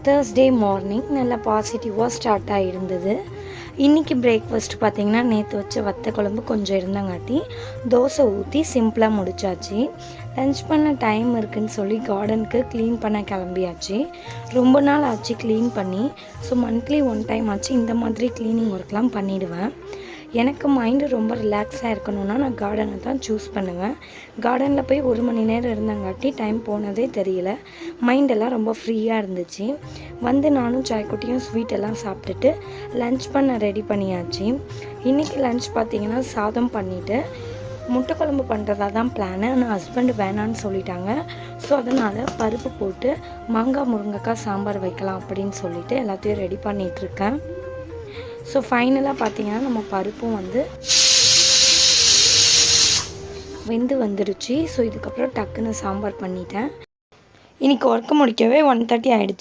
Thursday morning நல்லா பாசிட்டிவாக start ஆகிருந்தது. இன்றைக்கி பிரேக்ஃபாஸ்ட் பார்த்திங்கன்னா நேற்று வச்ச வத்த குழம்பு கொஞ்சம் இருந்தங்காட்டி தோசை ஊற்றி சிம்பிளாக முடிச்சாச்சு. லன்ச் பண்ண டைம் இருக்குதுன்னு சொல்லி கார்டனுக்கு க்ளீன் பண்ண கிளம்பியாச்சு. ரொம்ப நாள் ஆச்சு க்ளீன் பண்ணி. ஸோ மந்த்லி 1 டைம் ஆச்சு இந்த மாதிரி க்ளீனிங் ஒர்க்லாம் பண்ணிவிடுவேன். எனக்கு மைண்டு ரொம்ப ரிலாக்ஸாக இருக்கணும்னா நான் கார்டனை தான் சூஸ் பண்ணுவேன். கார்டனில் போய் 1 மணி நேரம் இருந்தங்காட்டி டைம் போனதே தெரியல. மைண்டெல்லாம் ரொம்ப ஃப்ரீயாக இருந்துச்சு. வந்து நானும் சாய்க்குட்டியும் ஸ்வீட் எல்லாம் சாப்பிட்டுட்டு லன்ச் பண்ண ரெடி பண்ணியாச்சு. இன்றைக்கி லன்ச் பார்த்திங்கன்னா சாதம் பண்ணிவிட்டு முட்டை குழம்பு பண்ணுறதா தான் பிளானு. ஆனால் ஹஸ்பண்ட் வேணான்னு சொல்லிட்டாங்க. ஸோ அதனால் பருப்பு போட்டு மாங்காய் முருங்கைக்காய் சாம்பார் வைக்கலாம் அப்படின்னு சொல்லிட்டு எல்லாத்தையும் ரெடி பண்ணிகிட்ருக்கேன். ஸோ ஃபைனலாக பார்த்திங்கன்னா நம்ம பருப்பும் வெந்து வந்துடுச்சு. ஸோ இதுக்கப்புறம் டக்குன்னு சாம்பார் பண்ணிட்டேன். இன்றைக்கி ஒர்க்கு முடிக்கவே 1:30 ஆகிடுச்சு.